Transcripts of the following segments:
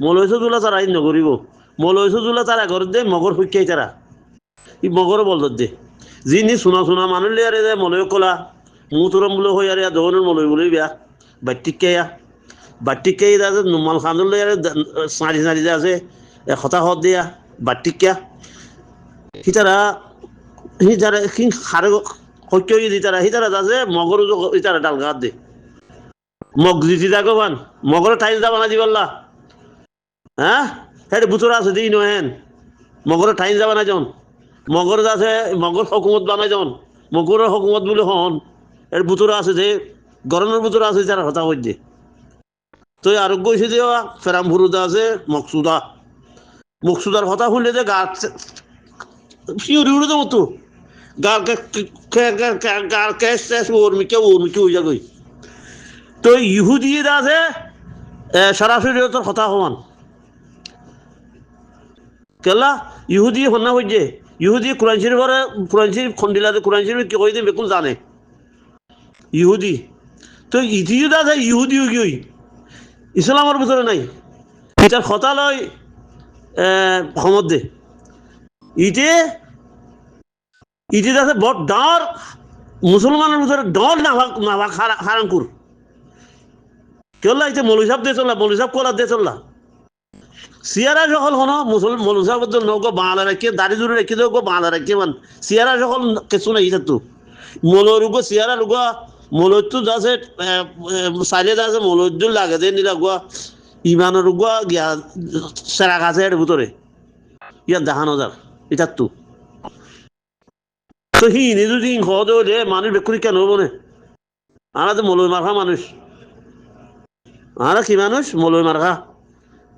মলয়সো জুলা তারা ইন নকরিব মলয়সো জুলা তারা ঘর দে মগর ফুকিয়াই তারা ই মগর বল দে যিনি শোনা শোনা মানুষ লিয়ারে যে মলয় কলা মুতরম বলে হই আর দহনের মলয় বলে বিয়া বাটিকে আছে নুমাল খানুর লিয়ারে সারি সারি যে আছে কথা হত দিয়া বাটিকা সিতারা সিতারা কি খারে সত্য দি তারা সিতারা আছে মগর ইতারা ডাল গাত দে মগ জিতি যাগবান মগর ঠাই যাবা না দিবাল্লা হ্যাঁ হেড বুতর আছে দিই নহেন মগরের ঠাইন যাবা না জন মগর আছে মগর হকুমত বানাই জন মগরের হকুমত বলে হন এর বুতর আছে যে গরমের বুতর আছে যারা হতা হইতে তো আরোগ্য হয়েছে যে ফেরাম ফুরুদা আছে মকসুদার হতা শুনলে যে গা শিউরি উড়ে যাবো তো গার ক্যাশ ট্যাশ ওরমিকে হয়ে যাগই তো ইহুদিরা আছে সরাসরি তোর হতা হওয়ান কেলা ইহুদি হন্না হইছে ইহুদি কোরআন শরীফ খন্ডিলাতে কোরআন শরীফ কি কই দে বেকুল জানে ইহুদি তো ইথিউদা আছে ইহুদি কি ইসলামের ভিতরে নাই এটার কথা লয় ক্ষমত দে ইটে আছে বড় ডর মুসলমানের ভিতরে ডর না হারাঙ্কুর কেলা ইতে মৌলী সাহেব দিয়ে চললা মৌলী সাহেব কলার দিয়ে চললা সিয়ারা সকল হন মনুষা বদ্ধ নৌকো বাংলা রাখে দাড়ি জুড়ে রেখে দেবো বাংলা রাখে মান সিয়ারা সকল কিছু নেই তো মলরুগো সিয়ারা রুগা মলত্তু যাচ্ছে সাইলে যাচ্ছে মলজ্জুর লাগে দে নিরাগুয়া ইমানের রুগুয়া গিয়া সেরা গাছে এর ভিতরে ইয়ার দেখানো যার এটার তো হিনে যদি হদ রে মানুষ বেকুরি কেন হবো না আমরা তো মলয় মার্খা মানুষ আমরা কি মানুষ মলয় মার্খা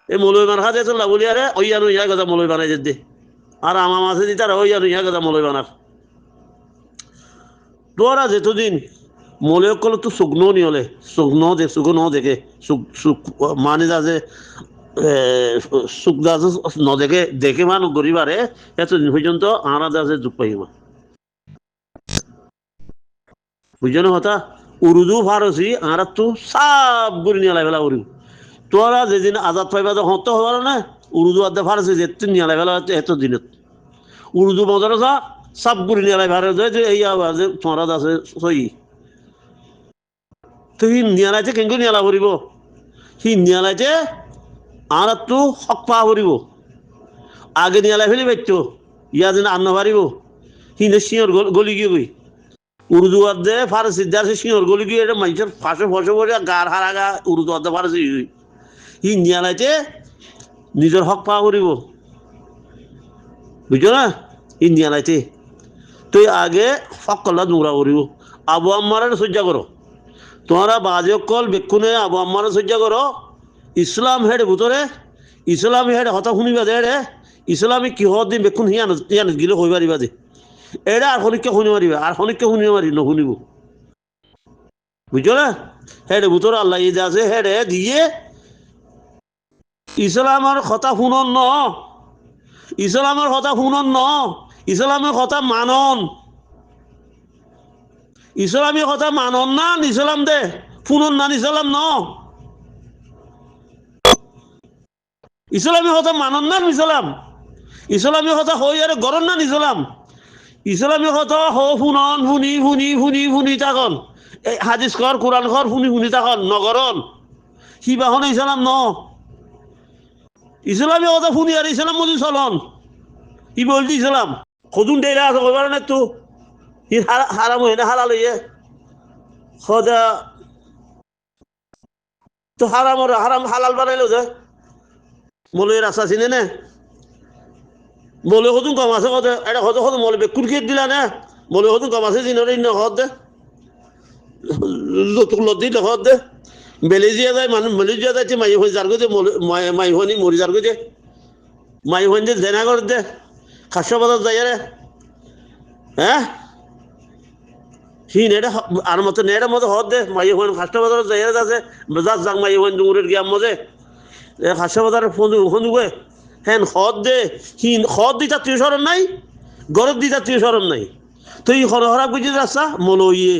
এই মলয় মার্খা দিয়ে চললা বলি আরে ওইয়ানো ইয়া কথা মলয় বানাই যে আর আমার মাঝে দিতে আর ওইয়ানো ইয়া কথা মলয় বানার তোরা যেতদিন মলয় কল তো শুকনো নি হলে শুকনো দেখে মানে যা যে সুখ দা দেখে মানুষ গরিবারে এতদিন পর্যন্ত আমরা দাসে যুগ পাইবা বুঝছো হতা উর্দু ফারসি আর তো সব গুলি নিয়ে ফেলা উড়ি তোরা যেদিন আজাদ পাইবা হত হবার না উর্দু আদা ফারসি যেদিন নিয়ে ফেলা এত দিনত উর্দু মজারসা সব গুলি নিয়ে ফেলা যে এই আওয়াজ তোরা আছে সই তো হি নিয়ালাইতে কেঙ্গু নিয়ালা ভরিব হি নিয়ালাইতে আর তো হক পা ভরিব আগে নিয়ালাই ফেলি পাইতো ইয়া যেন আন্ন পারিব হি সিঁড় গলি গিয়ে গই উর্দু আদে ফারসি দাসে সিঁড় গলি গিয়ে এটা মানুষের ফাঁসে ফসে পড়ে গার হারাগা উর্দু আদে ফারসি হি নিয়ালাইতে নিজের হক পা ভরিব বুঝছো না হি নিয়ালাইতে তুই আগে হক কল্লা দৌড়া ভরিব আবু আম্মারের সজ্জা করো তোমরা বাজে কল বেক্ষুনে আবু আম্মারের সজ্জা করো ইসলাম হেড ভিতরে ইসলামী হেড হতা শুনিবা দে রে ইসলামী কিহত দিন বেক্ষুন হিয়ান গিলে হই পারিবা দে এটা আর শনিককে শুনি মারিবা আর শনিককে শুনিব মারি নুশুনিব বুঝছো না হেড ভিতরে আল্লাহ ঈদ আছে হেডে দিয়ে ইসলামের কথা শুনন ন ইসলামের কথা শুনন ন ইসলামের কথা মানন ইসলামী কথা মানন না ইসলাম দে শুনন না ইসলাম ন ইসলামী কথা মানন না ইসলাম ইসলামী কথা হই আর গরম না ইসলাম ইসলামী কথা শুনন শুনি থাকন এই হাদিস কর কোরআন কর শুনি থাকন নগরন সিবাহন ইসলাম ন ইসলামী কথা শুনি আর ইসলাম মধ্যে চলন ই বলছি ইসলাম সদুন দেরা আছে কইবার না তো হি হারাম হই না হালাল হইয়ে খোদা তো হারাম হালাল বানাইলো যে মলের আশা চিনে নে মলে হতুন কম আছে কত এটা কত কত মলে বেকুর খেয়ে দিলা না মলে হতুন কম আছে চিনে ইন্ন হত দে লতি হত দে বেলে জিয়া যায় মানুষ মেলে জিয়া যাচ্ছে মাই হয়ে যার গেছে মাই হনি মরি যার গেছে মাই হন যে জেনা করে দে খাসা বাজার যাই রে হ্যাঁ হি নেটা আর মতো নেটার মতো হত দে মাই হন খাসা বাজার যাই আছে যাক যাক মাই হন ডুঙুরের গিয়ার মধ্যে খাসা বাজারের ফোন গে হ্যাঁ খদ দে হি খদ দিতা তুই সরম নাই গরব দিতা তুই সরম নাই তুই হরহরা বুঝি রাস্তা মলো ইয়ে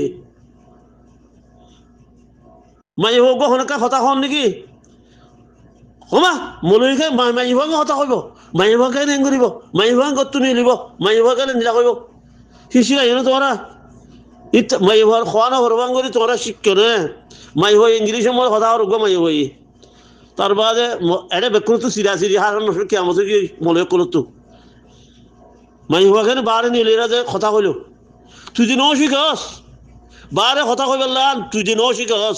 মাই হোক হনকা কথা হন নাকি হমা মলুইকে মাইভাগে কথা কইব মাইভাগে নেং করিব মাইভাগে গত্তু নিলিব মাইভাগে নিলা কইব শিশিরা এনে তোমরা মাইভার খোয়ানো হরবাং করি তোমরা শিক্ষে নে মাইভাই ইংলিশে মধ্যে কথা হরব মাইভাই তার বাদে এটা বেকুন তো সিরা সিরি হার কি আমাদের কি মনে করো তো মাইভাগে বারে নিলিরা যে কথা কইল তুই যে ন শিখস বারে কথা কই বললাম তুই যে ন শিখস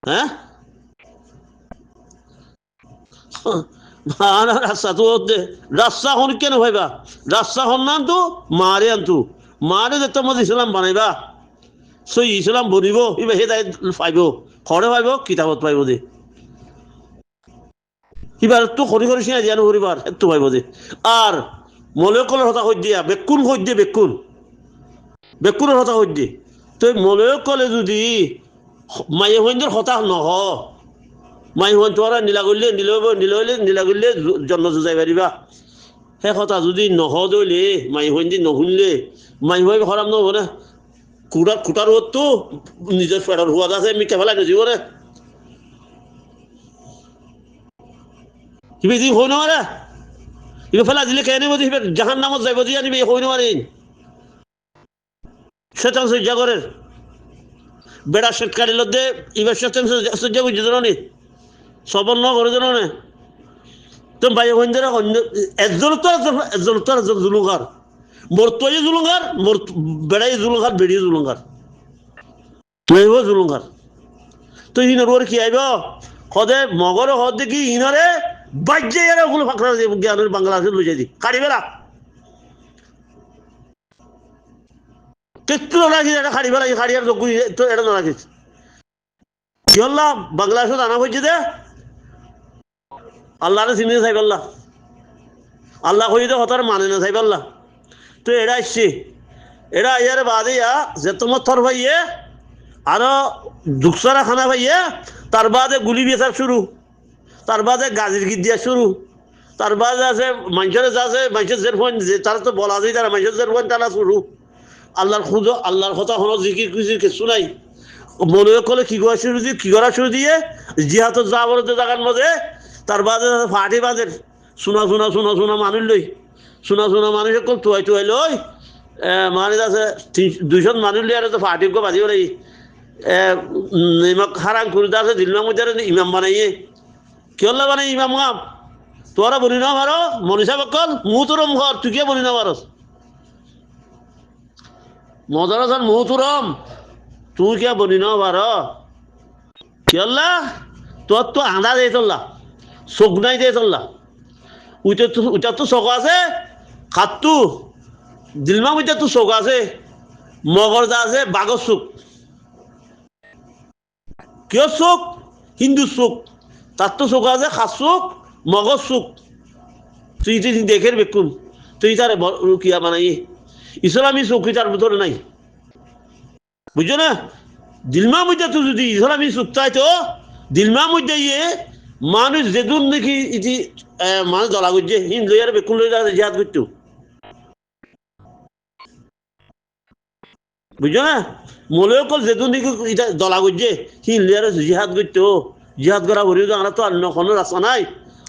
হ্যাঁ রাস্তা তো রাস্তা হন কেন ভাইবা রাস্তা হন না তো মারে আনতু মারে যে তোমার ইসলাম বানাইবা সই ইসলাম বনিব এবার হে দায় পাইব খড়ে পাইব কিতাবত পাইব দে এবার তো খড়ি খড়ি সিনা জানো করিবার একটু পাইব দে আর মলয়কলের হতা কই দিয়া বেকুন কই দিয়ে বেকুনের হতা কই দিয়ে তো মলয়কলে যদি মায়ে হইন্দের হতা নহ মাই হন তোরা নীলা করলে নীলা করলে জন্ম যাই পারিবা সেই কথা যদি নহ দইলে মাই হইন্দি নশুনলে মাই হই হরাম নহব না খুটার তো নিজের পেটর হুয়াদ আছে আমি কেফালাই নজিব রে কিবা যদি হই নমারে ইবে ফেলা দিলে কেনে বদি জাহান নামত যাইব দিয়ে আনিবে হই নমারিন শয়তান সজ্জা করে বেড়া শেটকারি লদ্দে ইবে শয়তান সজ্জা বুঝতে জানি সবল ন করে জানো না তো ভাই হইন্দরা একজন তো জুলুঙ্গার মোর তো জুলুঙ্গার মোর বেড়াই জুলুঙ্গার বেড়িয়ে জুলুঙ্গার তুই জুলুঙ্গার তো ইনার ওর কি আইব সদে মগর হদ দেখি ইনারে বাজ্যে এরা ওগুলো ফাঁকড়া জ্ঞানের বাংলাদেশে লুঝে দি কাড়ি বেড়া কেটু রাখি এটা খাড়ি বেড়া খাড়ি আর তো এটা না রাখিস কি হল্লা বাংলাদেশে আনা হয়েছে দে আল্লাহরে চিনি চাই পাল্লা আল্লাহ কই দে হতার মানে না চাই পাল্লা তো এরা আসছে এরা ইয়ার বাদে যে তোমার থর ভাইয়ে আরো দুঃসারা খানা ভাইয়ে তার বাদে গুলি বেচার শুরু তার বাদে গাজির গীত দিয়া শুরু তার বাদে আছে মানুষের আছে মানুষের জের ফোন যে তারা তো বলা যায় তারা মানুষের জের ফোন তারা শুরু আল্লাহর খুঁজ আল্লাহর কথা হলো জিকির কুজির কিছু নাই মনে করলে কি করা শুরু দিয়ে জিহাতো যাবরতে জায়গার মধ্যে তার বাদে ফাটি বাজে শোনা মানুষ লই শোনা মানুষ কল তুয়াই লই মানুষ আছে 200 মানুষ লই আর তো ফাটি বাজিব লাগি নিমক হারাম করে আছে দিলমার মধ্যে ইমাম বানাইয়ে কি হল্লা বানাই ইমাম গাম তোরা বলি না পারো মনীষা বকল মুহতুরম ঘর তুই কে বলি না পারস মদরাসান মুহতুরম তুই কে বলি না পারো কি হল্লা তোর তো আঁধা দিয়ে চললা চোখ নাই দিয়ে চললা ওইটার তো চোখ আছে খাতু দিলমা মধ্যে তো চোখ আছে মগর যা আছে বাঘর চোখ কিয় চোখ হিন্দু চোখ তার তো চোখ আছে খাস চোখ মগর চোখ তুই দেখে বেকুন তুই তার কিয়া বানাই ইসলামী চোখ তার ভিতরে নাই বুঝছো না দিলমা মধ্যে তো যদি ইসলামী চোখ চাই তো দিলমা মধ্যে মানুষ যেদুন দেখি ইতি মানুষ দলা করছে হিন লই আর বেকুন লই জিহাদ করতো বুঝছো না মলেও কল যেদুন দেখি এটা দলা করছে হিন লই আর জিহাদ করতো জিহাদ করা ভরি আমরা তো অন্য কোনো রাস্তা নাই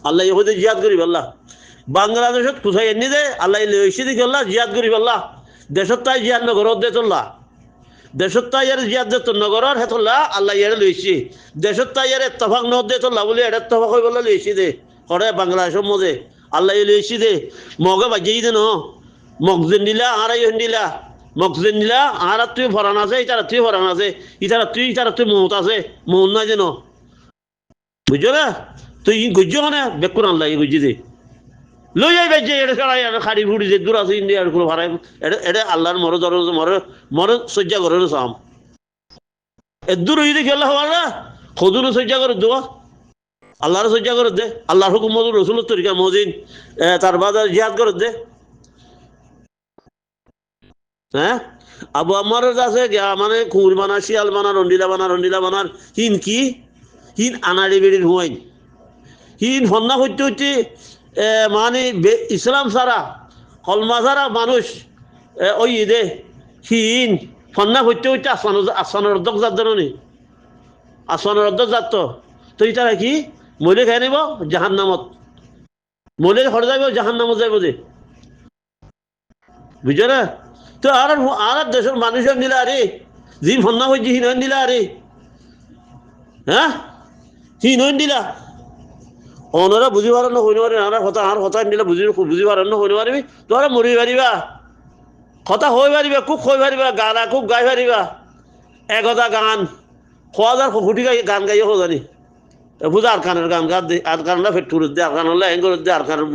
আল্লাহ হইতে জিহাদ করি আল্লাহ বাংলাদেশত কোথায় এনে দে আল্লাহ লইছে দেখি আল্লাহ জিহাদ করি আল্লাহ দেশত তাই জিহাদ নগরত দে তোল্লা দেশত তাই ইয়ার জিহাদ দে তোর নগরর হে তোল্লা আল্লাহ ইয়ারে লইছে দেশত তাই ইয়ার ইত্তেফাক নদ দে তোল্লা বলে এটা ইত্তেফাক হই বলে লইছে দে করে বাংলাদেশের মধ্যে আল্লাহ লইছে দে মগে বাজিয়ে দে ন মগজেন দিলা আড়াই দিলা মগজেন দিলা আর তুই ভরান আছে ইতারা তুই ভরান আছে ইতারা তুই মৌত আছে মৌন নাই যেন বুঝছো না তুই গুজ্জ মানে বেকুন আল্লাহ গুজি দে লই যাই বেজে এটা ছাড়াই খাড়ি ফুড়ি যে দূর আছে ইন্ডিয়ার কোনো ভাড়াই এটা আল্লাহর মরে সজ্জা করে চাম এ দূর হয়ে দেখি আল্লাহ হওয়ার না খদুর সজ্জা করে দেওয়া আল্লাহর সজ্জা করে দে আল্লাহর হুকুম মধুর রসুলের তরিকা মজিন তার বাদ জিহাদ করে দে হ্যাঁ আবু আমার আছে মানে কুকুর বানা শিয়াল বানা রন্ডিলা বানার হিন কি হিন আনাড়ি বেড়ির হুয়াইন হিন হন্না হইতে হইতে মানে ইসলাম ছাড়া কলমা ছাড়া মানুষ ওই দে হিন হন্না হইতে হইতে আসমানের অর্ধক যাত জানি আসমানের অর্ধক যাত তো তো তারা কি মহিলা খাই নিব জাহান নামত, মহিলা ঘর যাইব জাহান নামত যাইব যে, বুঝছো না? তো আর দেশের মানুষের নিলা আরে জি ফন্না হয়েছি হিনন দিলা আরে, হ্যাঁ হিনন দিলা অনরা বুঝি পারেন না হইতে পারে, আর কথা নিলে বুঝি পারেন না হইতে পারবি, তোরা মরি পারিবা, কথা হয়ে পারিবা, খুব হয়ে পারিবা, গানা খুব গাই পারিবা, একতা গান খোয়া যার ফুটি গাই গান গাইয়ে হো জানি বুঝা আর কানের গান গান দে, আর কানলা ফেট করে দে, আর কানলা এন করে দে, আর কানের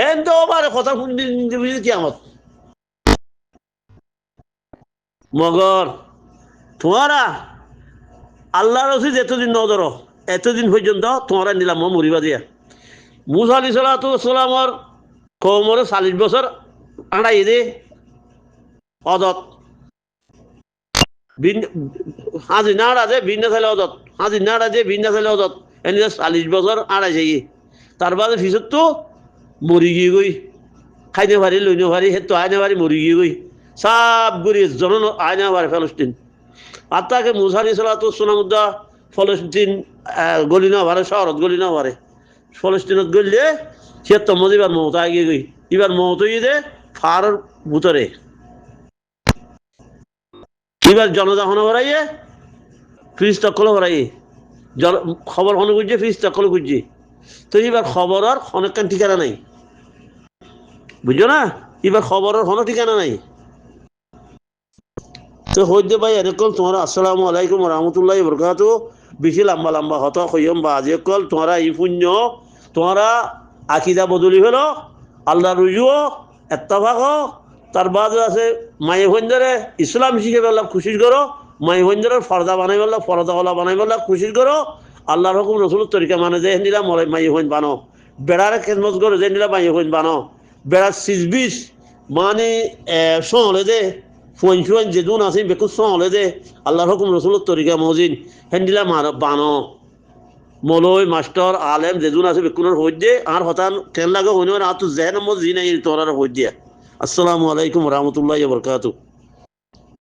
এন তো পারে কথা শুনতে বুঝি কি আমার মগর তোমারা আল্লাহ রসিদ এতদিন ন ধরো, এতদিন পর্যন্ত তোমারা নিলাম মরিবা দিয়া। মুসা আলি সালাতামর কৌমরে 40 বছর আড়াই দে অদত হাজি নাড়া যে ভিন্ন ছেলে অদত, হাজি নাড়া যে ভিন্ন ছেলে অদত, এনে 40 বছর আড়াই যাই, তার বাদে পিছত তো মরি গিয়ে গই, খাইতে পারি লইতে পারি সে তো আইনে পারি মরি গিয়ে গই সব গরি জন আইনে পারে ফলস্তিন। আর তাকে মুসা আলি সালাতামুদ্দা ফলস্তিন গলি না পারে, শহরত গলি না পারে, ফলস্তিনত গলিলে সে তো এবার মমত আগে গই, এবার মমত দে ফার ভিতরে এবার জনদাহন ভরাইয়ে ফ্রিজ তকল ভরাইয়ে খবর হন খুঁজছে, ফ্রিজ তকল খুঁজছে, তো এবার খবর আর অনেকক্ষণ ঠিকানা নাই, বুঝছো না? এবার খবর আর কোনো ঠিকানা নাই। তো হইতে ভাই এরকম তোমরা আসসালামু আলাইকুম রহমতুল্লাহ বরকাত, বেশি লম্বা লম্বা হত হইম বা যে কল তোমরা এই পুণ্য তোমরা আকিদা বদলি হলো, আল্লাহ রুজুও এত্তাফাক, তার বাদ আছে মাই হইন্দরে ইসলাম শিখে বললাম খুশি করো, মাই হইন্দরের ফর্দা বানাই বললাম ফরদাওয়ালা বানাই বললাম খুশি করো, আল্লাহর হুকুম রসুলের তরিকা মানে যে নিলাম মাই হইন বানো, বেড়ার খেদমত করো যে নিলাম মাই হইন বানো, বেড়ার সিজবিস মানে সহলে দে ফুয়ান ফুয়ান যেদুন আছে বেকুর সহলে দে আল্লাহর হুকুম রসুলের তরিকা মজিন হেন্দিলা বানো, মলয় মাস্টার আলেম যেদুন আছে বেকুনের হই দে আর হতান কেন লাগে হইন আর তো জেহেন মজি নাই তোর হই দিয়া। আসসালামু আলাইকুম রহমতুল্লাহ বরকাত।